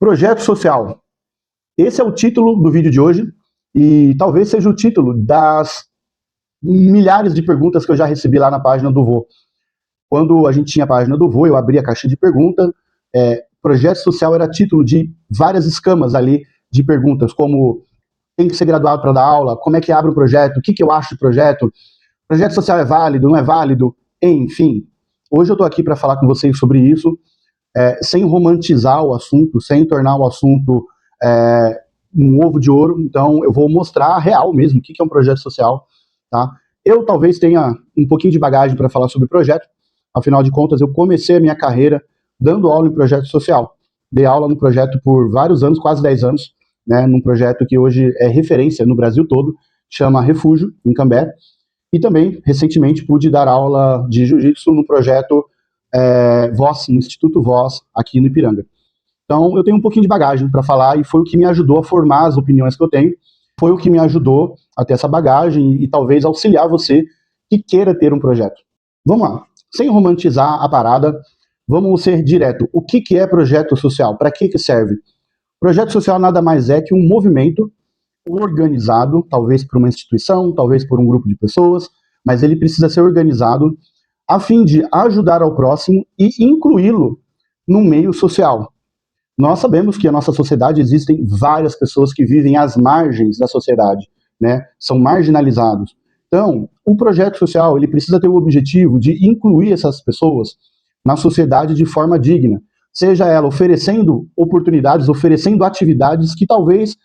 Projeto social. Esse é o título do vídeo de hoje e talvez seja o título das milhares de perguntas que eu já recebi lá na página do Vô. Quando a gente tinha a página do Vô, eu abri a caixa de perguntas. Projeto social era título de várias escamas ali de perguntas, como tem que ser graduado para dar aula, como é que abre um projeto, o que eu acho de projeto social é válido, não é válido, enfim. Hoje eu estou aqui para falar com vocês sobre isso, sem romantizar o assunto, sem tornar o assunto um ovo de ouro. Então eu vou mostrar a real mesmo, o que é um projeto social, tá? Eu talvez tenha um pouquinho de bagagem para falar sobre projeto, afinal de contas eu comecei a minha carreira dando aula em projeto social. Dei aula no projeto por vários anos, quase 10 anos, né, num projeto que hoje é referência no Brasil todo, chama Refúgio, em Cambé. E também, recentemente, pude dar aula de jiu-jitsu no projeto Voz, no Instituto Voz, aqui no Ipiranga. Então, eu tenho um pouquinho de bagagem para falar e foi o que me ajudou a formar as opiniões que eu tenho, foi o que me ajudou a ter essa bagagem e talvez auxiliar você que queira ter um projeto. Vamos lá, sem romantizar a parada, vamos ser direto. O que é projeto social? Para que serve? Projeto social nada mais é que um movimento organizado, talvez por uma instituição, talvez por um grupo de pessoas, mas ele precisa ser organizado a fim de ajudar ao próximo e incluí-lo no meio social. Nós sabemos que na nossa sociedade existem várias pessoas que vivem às margens da sociedade, né? São marginalizados. Então, o projeto social ele precisa ter o objetivo de incluir essas pessoas na sociedade de forma digna, seja ela oferecendo oportunidades, oferecendo atividades que talvez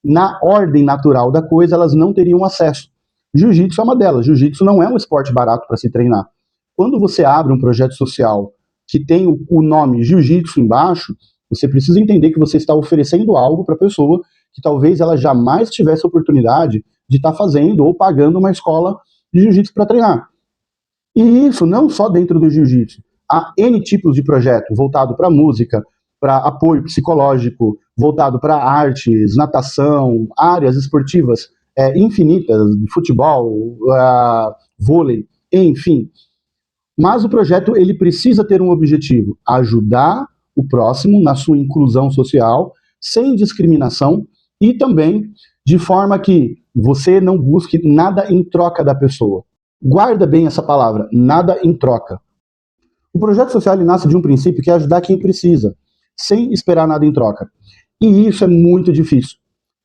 na ordem natural da coisa elas não teriam acesso. Jiu-jitsu é uma delas. Jiu-jitsu não é um esporte barato para se treinar. Quando você abre um projeto social que tem o nome Jiu-jitsu embaixo, você precisa entender que você está oferecendo algo para a pessoa que talvez ela jamais tivesse oportunidade de estar fazendo ou pagando uma escola de jiu-jitsu para treinar. E isso não só dentro do jiu-jitsu. Há N tipos de projeto voltado para música, para apoio psicológico, voltado para artes, natação, áreas esportivas infinitas, futebol, vôlei, enfim. Mas o projeto ele precisa ter um objetivo: ajudar o próximo na sua inclusão social, sem discriminação e também de forma que você não busque nada em troca da pessoa. Guarda bem essa palavra, nada em troca. O projeto social ele nasce de um princípio que é ajudar quem precisa, sem esperar nada em troca. E isso é muito difícil,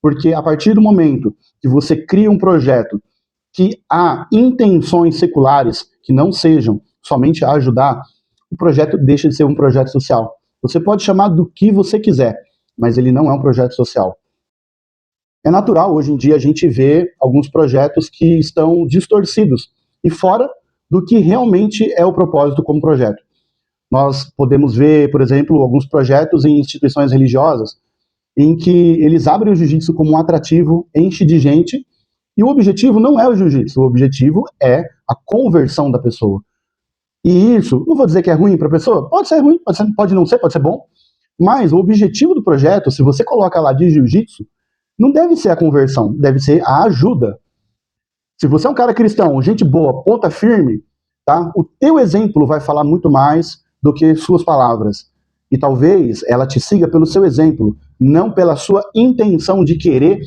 porque a partir do momento que você cria um projeto que há intenções seculares que não sejam somente a ajudar, o projeto deixa de ser um projeto social. Você pode chamar do que você quiser, mas ele não é um projeto social. É natural hoje em dia a gente ver alguns projetos que estão distorcidos e fora do que realmente é o propósito como projeto. Nós podemos ver, por exemplo, alguns projetos em instituições religiosas em que eles abrem o jiu-jitsu como um atrativo, enche de gente, e o objetivo não é o jiu-jitsu, o objetivo é a conversão da pessoa. E isso, não vou dizer que é ruim para a pessoa, pode ser ruim, pode não ser, pode ser bom, mas o objetivo do projeto, se você coloca lá de jiu-jitsu, não deve ser a conversão, deve ser a ajuda. Se você é um cara cristão, gente boa, ponta firme, tá? O teu exemplo vai falar muito mais do que suas palavras. E talvez ela te siga pelo seu exemplo, não pela sua intenção de querer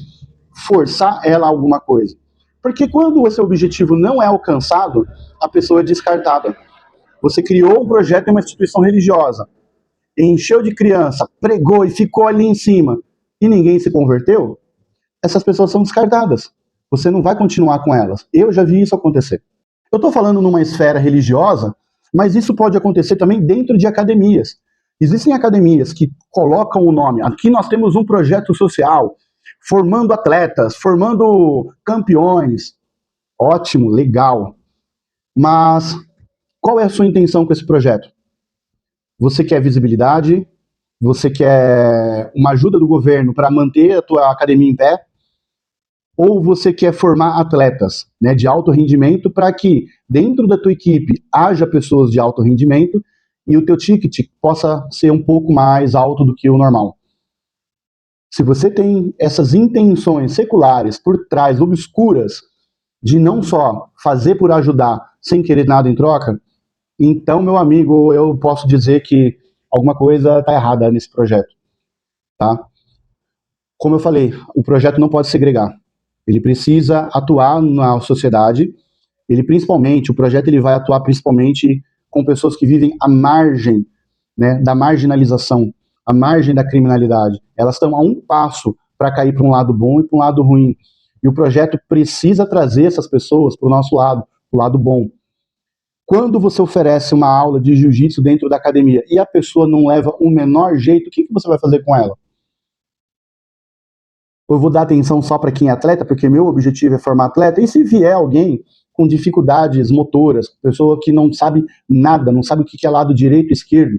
forçar ela a alguma coisa. Porque quando o seu objetivo não é alcançado, a pessoa é descartada. Você criou um projeto em uma instituição religiosa, encheu de criança, pregou e ficou ali em cima, e ninguém se converteu, essas pessoas são descartadas. Você não vai continuar com elas. Eu já vi isso acontecer. Eu estou falando numa esfera religiosa, mas isso pode acontecer também dentro de academias. Existem academias que colocam o nome, aqui nós temos um projeto social, formando atletas, formando campeões. Ótimo, legal. Mas qual é a sua intenção com esse projeto? Você quer visibilidade? Você quer uma ajuda do governo para manter a tua academia em pé? Ou você quer formar atletas, né, de alto rendimento para que dentro da tua equipe haja pessoas de alto rendimento e o teu ticket possa ser um pouco mais alto do que o normal? Se você tem essas intenções seculares por trás, obscuras, de não só fazer por ajudar sem querer nada em troca, então, meu amigo, eu posso dizer que alguma coisa está errada nesse projeto. tá? Como eu falei, o projeto não pode segregar. Ele precisa atuar na sociedade. O projeto ele vai atuar principalmente com pessoas que vivem à margem, né, da marginalização, à margem da criminalidade. Elas estão a um passo para cair para um lado bom e para um lado ruim. E o projeto precisa trazer essas pessoas para o nosso lado, para o lado bom. Quando você oferece uma aula de jiu-jitsu dentro da academia e a pessoa não leva o menor jeito, o que você vai fazer com ela? Eu vou dar atenção só para quem é atleta, porque meu objetivo é formar atleta, e se vier alguém com dificuldades motoras, pessoa que não sabe nada, não sabe o que é lado direito e esquerdo,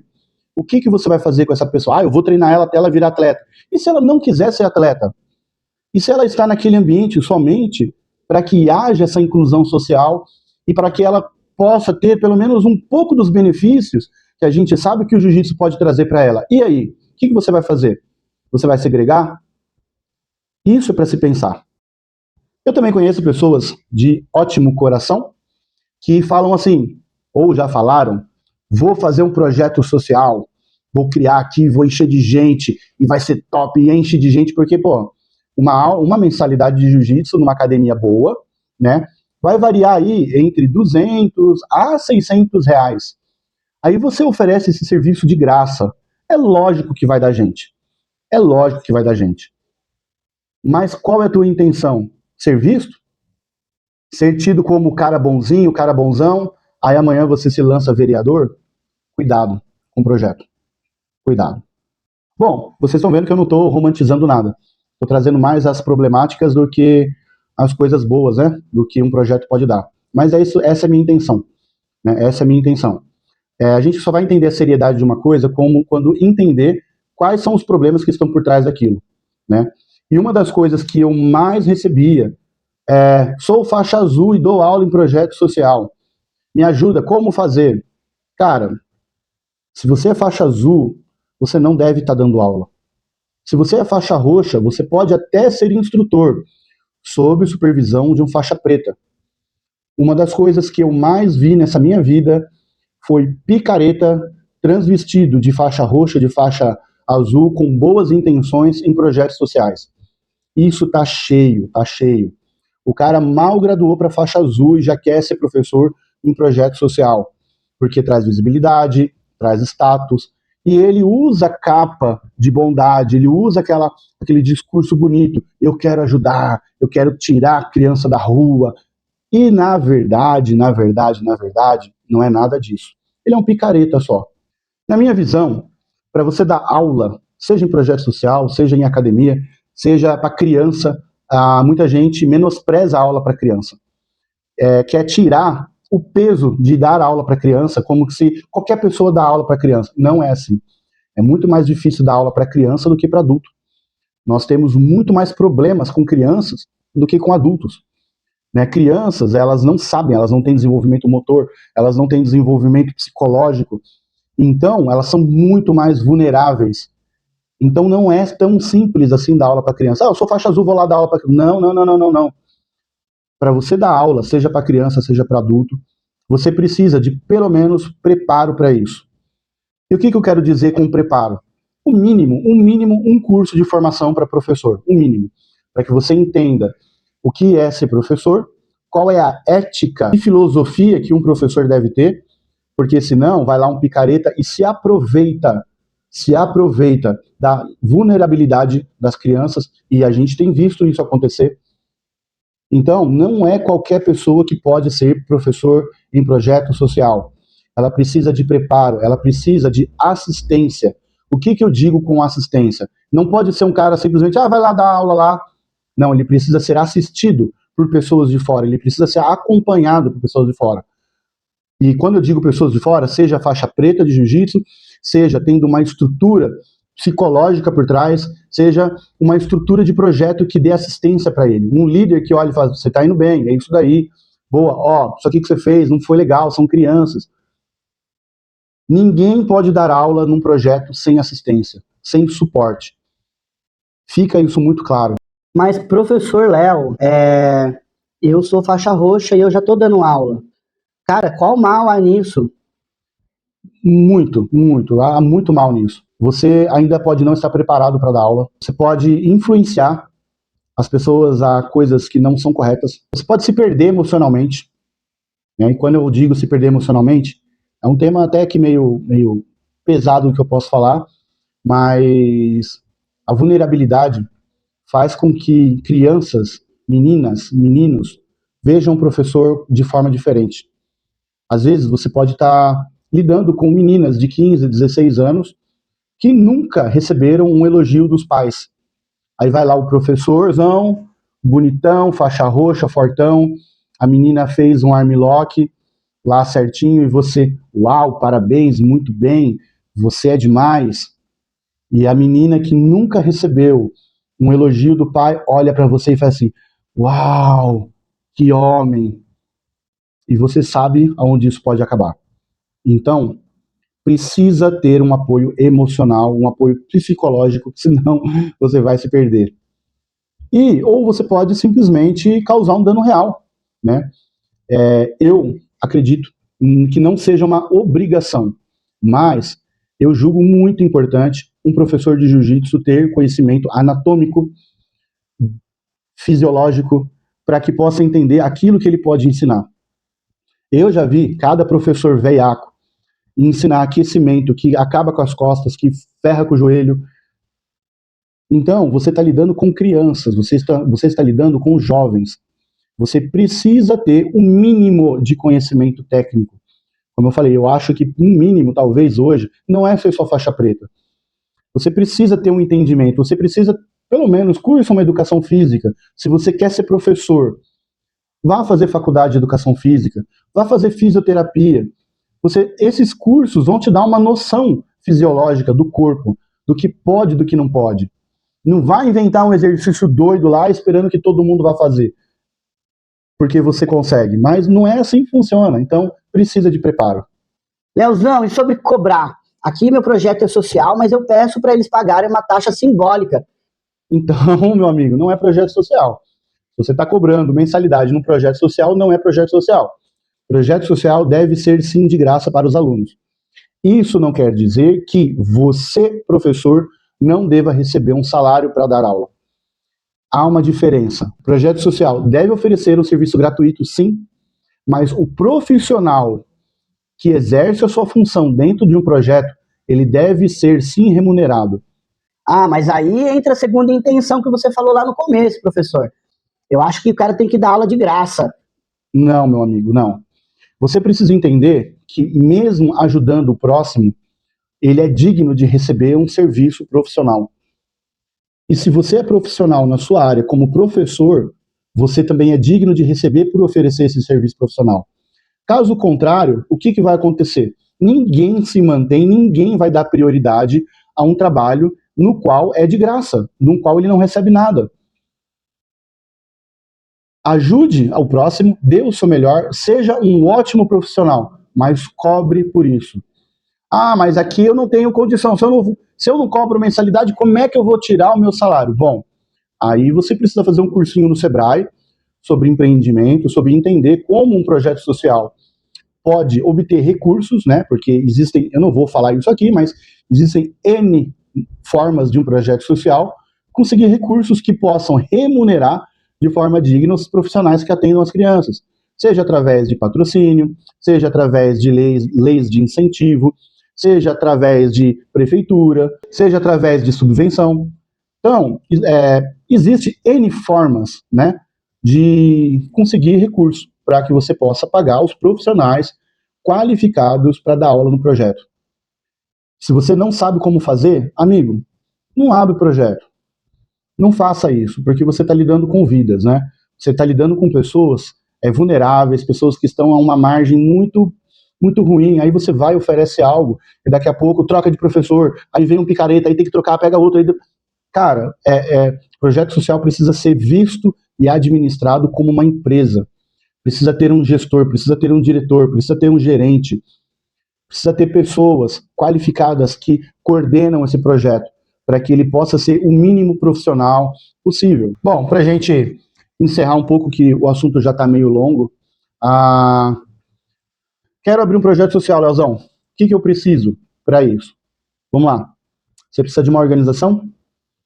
o que você vai fazer com essa pessoa? Eu vou treinar ela até ela virar atleta. E se ela não quiser ser atleta? E se ela está naquele ambiente somente para que haja essa inclusão social e para que ela possa ter pelo menos um pouco dos benefícios que a gente sabe que o jiu-jitsu pode trazer para ela? E aí? O que você vai fazer? Você vai segregar? Isso é para se pensar. Eu também conheço pessoas de ótimo coração que falam assim, ou já falaram, vou fazer um projeto social, vou criar aqui, vou encher de gente, e vai ser top, e enche de gente, porque, pô, uma mensalidade de jiu-jitsu numa academia boa, né, vai variar aí entre 200 a 600 reais. Aí você oferece esse serviço de graça. É lógico que vai dar gente. É lógico que vai dar gente. Mas qual é a tua intenção? Ser visto? Ser tido como o cara bonzinho, o cara bonzão, aí amanhã você se lança vereador? Cuidado com o projeto. Cuidado. Bom, vocês estão vendo que eu não estou romantizando nada. Estou trazendo mais as problemáticas do que as coisas boas, né? Do que um projeto pode dar. Mas é isso, essa é a minha intenção. Né? Essa é a minha intenção. A gente só vai entender a seriedade de uma coisa quando entender quais são os problemas que estão por trás daquilo. Né? E uma das coisas que eu mais recebia sou faixa azul e dou aula em projeto social. Me ajuda, como fazer? Cara, se você é faixa azul, você não deve estar dando aula. Se você é faixa roxa, você pode até ser instrutor, sob supervisão de um faixa preta. Uma das coisas que eu mais vi nessa minha vida foi picareta transvestido de faixa roxa, de faixa azul, com boas intenções em projetos sociais. Isso tá cheio, tá cheio. O cara mal graduou para faixa azul e já quer ser professor em projeto social, porque traz visibilidade, traz status, e ele usa capa de bondade, ele usa aquele discurso bonito, eu quero ajudar, eu quero tirar a criança da rua, e na verdade, não é nada disso. Ele é um picareta só. Na minha visão, para você dar aula, seja em projeto social, seja em academia, seja para criança, muita gente menospreza a aula para criança. Quer tirar o peso de dar aula para criança, como se qualquer pessoa dá aula para criança. Não é assim. É muito mais difícil dar aula para criança do que para adulto. Nós temos muito mais problemas com crianças do que com adultos. Né? Crianças, elas não sabem, elas não têm desenvolvimento motor, elas não têm desenvolvimento psicológico, então elas são muito mais vulneráveis. Então não é tão simples assim dar aula para criança. Eu sou faixa azul, vou lá dar aula para criança. Não. Para você dar aula, seja para criança, seja para adulto, você precisa de pelo menos preparo para isso. E o que eu quero dizer com preparo? Um mínimo, um curso de formação para professor, um mínimo, para que você entenda o que é ser professor, qual é a ética e filosofia que um professor deve ter, porque senão vai lá um picareta e se aproveita da vulnerabilidade das crianças, e a gente tem visto isso acontecer. Então, não é qualquer pessoa que pode ser professor em projeto social. Ela precisa de preparo, ela precisa de assistência. O que eu digo com assistência? Não pode ser um cara simplesmente, vai lá dar aula lá. Não, ele precisa ser assistido por pessoas de fora, ele precisa ser acompanhado por pessoas de fora. E quando eu digo pessoas de fora, seja faixa preta de jiu-jitsu, seja tendo uma estrutura psicológica por trás, seja uma estrutura de projeto que dê assistência para ele. Um líder que olha e fala, você está indo bem, é isso daí, boa, isso aqui que você fez não foi legal, são crianças. Ninguém pode dar aula num projeto sem assistência, sem suporte. Fica isso muito claro. Mas, professor Léo, eu sou faixa roxa e eu já estou dando aula. Cara, qual mal há nisso? Muito, muito. Há muito mal nisso. Você ainda pode não estar preparado para dar aula. Você pode influenciar as pessoas a coisas que não são corretas. Você pode se perder emocionalmente, né? E quando eu digo se perder emocionalmente, é um tema até que meio pesado que eu posso falar, mas a vulnerabilidade faz com que crianças, meninas, meninos, vejam o professor de forma diferente. Às vezes você pode estar lidando com meninas de 15, 16 anos que nunca receberam um elogio dos pais. Aí vai lá o professorzão, bonitão, faixa roxa, fortão, a menina fez um armlock lá certinho e você, uau, parabéns, muito bem, você é demais. E a menina que nunca recebeu um elogio do pai olha para você e faz assim, uau, que homem. E você sabe aonde isso pode acabar. Então, precisa ter um apoio emocional, um apoio psicológico, senão você vai se perder. Ou você pode simplesmente causar um dano real, né? Eu acredito que não seja uma obrigação, mas eu julgo muito importante um professor de jiu-jitsu ter conhecimento anatômico, fisiológico, para que possa entender aquilo que ele pode ensinar. Eu já vi cada professor veiaco ensinar aquecimento que acaba com as costas, que ferra com o joelho. Então, você está lidando com crianças, você está lidando com jovens. Você precisa ter um mínimo de conhecimento técnico. Como eu falei, eu acho que um mínimo, talvez hoje, não é ser só faixa preta. Você precisa ter um entendimento, você precisa, pelo menos, cursa uma educação física. Se você quer ser professor, vá fazer faculdade de educação física, vá fazer fisioterapia. Esses cursos vão te dar uma noção fisiológica do corpo, do que pode e do que não pode. Não vai inventar um exercício doido lá esperando que todo mundo vá fazer, porque você consegue. Mas não é assim que funciona, então precisa de preparo. Leozão, e sobre cobrar? Aqui meu projeto é social, mas eu peço para eles pagarem uma taxa simbólica. Então, meu amigo, não é projeto social. Se você está cobrando mensalidade num projeto social, não é projeto social. Projeto social deve ser, sim, de graça para os alunos. Isso não quer dizer que você, professor, não deva receber um salário para dar aula. Há uma diferença. O projeto social deve oferecer um serviço gratuito, sim, mas o profissional que exerce a sua função dentro de um projeto, ele deve ser, sim, remunerado. Ah, mas aí entra a segunda intenção que você falou lá no começo, professor. Eu acho que o cara tem que dar aula de graça. Não, meu amigo, não. Você precisa entender que, mesmo ajudando o próximo, ele é digno de receber um serviço profissional. E se você é profissional na sua área como professor, você também é digno de receber por oferecer esse serviço profissional. Caso contrário, o que vai acontecer? Ninguém se mantém, ninguém vai dar prioridade a um trabalho no qual é de graça, no qual ele não recebe nada. Ajude ao próximo, dê o seu melhor, seja um ótimo profissional, mas cobre por isso. Ah, mas aqui eu não tenho condição. Se eu não cobro mensalidade, como é que eu vou tirar o meu salário? Bom, aí você precisa fazer um cursinho no Sebrae sobre empreendimento, sobre entender como um projeto social pode obter recursos, né? Porque existem, eu não vou falar isso aqui, mas existem N formas de um projeto social conseguir recursos que possam remunerar de forma digna os profissionais que atendam as crianças, seja através de patrocínio, seja através de leis de incentivo, seja através de prefeitura, seja através de subvenção. Então, existe N formas, né, de conseguir recursos para que você possa pagar os profissionais qualificados para dar aula no projeto. Se você não sabe como fazer, amigo, não abre o projeto. Não faça isso, porque você está lidando com vidas, né? Você está lidando com pessoas vulneráveis, pessoas que estão a uma margem muito muito ruim, aí você vai, oferece algo, e daqui a pouco troca de professor, aí vem um picareta, aí tem que trocar, pega outro. Aí... Cara, projeto social precisa ser visto e administrado como uma empresa. Precisa ter um gestor, precisa ter um diretor, precisa ter um gerente, precisa ter pessoas qualificadas que coordenam esse projeto, para que ele possa ser o mínimo profissional possível. Bom, para a gente encerrar um pouco, que o assunto já está meio longo, quero abrir um projeto social, Leozão. que eu preciso para isso? Vamos lá. Você precisa de uma organização,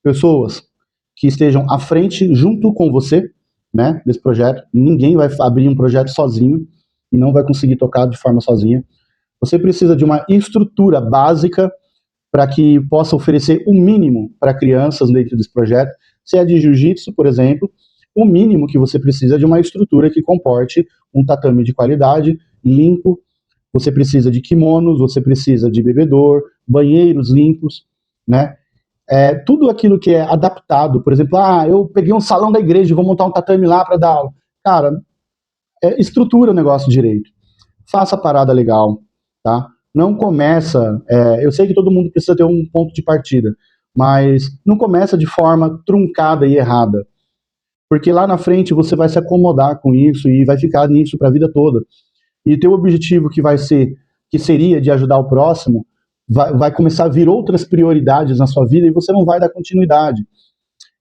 pessoas que estejam à frente junto com você, né, desse projeto. Ninguém vai abrir um projeto sozinho e não vai conseguir tocar de forma sozinha. Você precisa de uma estrutura básica para que possa oferecer o mínimo para crianças dentro desse projeto. Se é de jiu-jitsu, por exemplo, o mínimo que você precisa é de uma estrutura que comporte um tatame de qualidade, limpo. Você precisa de kimonos, você precisa de bebedor, banheiros limpos, né? Tudo aquilo que é adaptado, por exemplo, eu peguei um salão da igreja e vou montar um tatame lá para dar aula. Cara, estrutura o negócio direito. Faça a parada legal, tá? Não começa, eu sei que todo mundo precisa ter um ponto de partida, mas não começa de forma truncada e errada, porque lá na frente você vai se acomodar com isso e vai ficar nisso para a vida toda. E teu objetivo que seria de ajudar o próximo, vai começar a vir outras prioridades na sua vida e você não vai dar continuidade.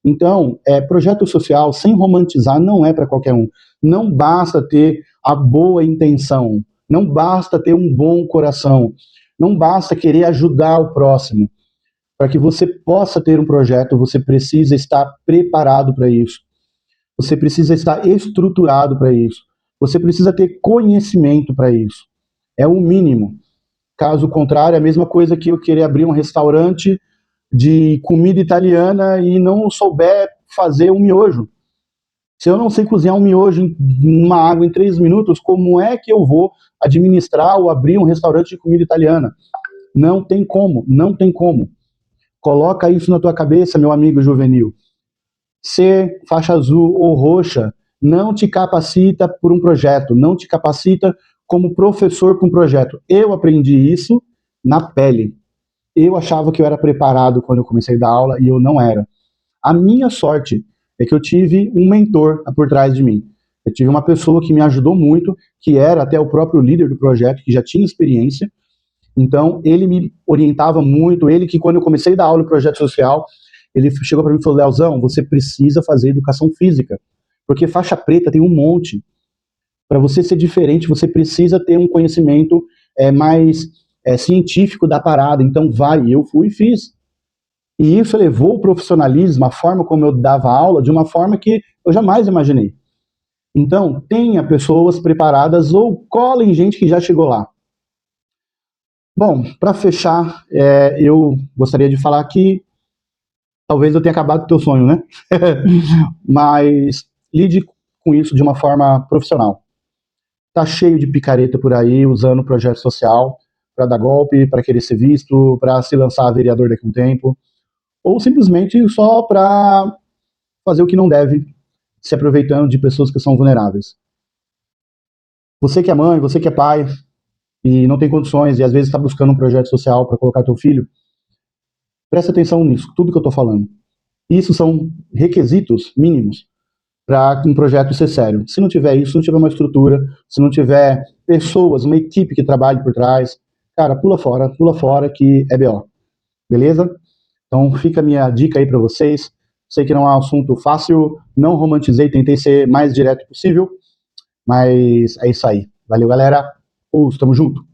Então, projeto social, sem romantizar, não é para qualquer um. Não basta ter a boa intenção, não basta ter um bom coração, não basta querer ajudar o próximo. Para que você possa ter um projeto, você precisa estar preparado para isso. Você precisa estar estruturado para isso. Você precisa ter conhecimento para isso. É o mínimo. Caso contrário, é a mesma coisa que eu querer abrir um restaurante de comida italiana e não souber fazer um miojo. Se eu não sei cozinhar um miojo em uma água em 3 minutos, como é que eu vou administrar ou abrir um restaurante de comida italiana? Não tem como, não tem como. Coloca isso na tua cabeça, meu amigo juvenil. Ser faixa azul ou roxa não te capacita por um projeto, não te capacita como professor para um projeto. Eu aprendi isso na pele. Eu achava que eu era preparado quando eu comecei a dar aula e eu não era. A minha sorte é que eu tive um mentor por trás de mim. Eu tive uma pessoa que me ajudou muito, que era até o próprio líder do projeto, que já tinha experiência. Então, ele me orientava muito. Ele que, quando eu comecei a dar aula no projeto social, ele chegou para mim e falou: Leozão, você precisa fazer educação física, porque faixa preta tem um monte. Para você ser diferente, você precisa ter um conhecimento mais científico da parada. Então, vai. Eu fui e fiz. E isso levou o profissionalismo, a forma como eu dava aula, de uma forma que eu jamais imaginei. Então, tenha pessoas preparadas ou colhem gente que já chegou lá. Bom, para fechar, eu gostaria de falar que talvez eu tenha acabado com o teu sonho, né? Mas lide com isso de uma forma profissional. Tá cheio de picareta por aí, usando projeto social para dar golpe, para querer ser visto, para se lançar a vereador daqui a um tempo, ou simplesmente só para fazer o que não deve, se aproveitando de pessoas que são vulneráveis. Você que é mãe, você que é pai, e não tem condições, e às vezes está buscando um projeto social para colocar teu filho, presta atenção nisso, tudo que eu estou falando. Isso são requisitos mínimos para um projeto ser sério. Se não tiver isso, se não tiver uma estrutura, se não tiver pessoas, uma equipe que trabalhe por trás, cara, pula fora que é BO. Beleza? Então fica a minha dica aí para vocês. Sei que não é um assunto fácil, não romantizei, tentei ser mais direto possível, mas é isso aí. Valeu, galera. Tamo junto.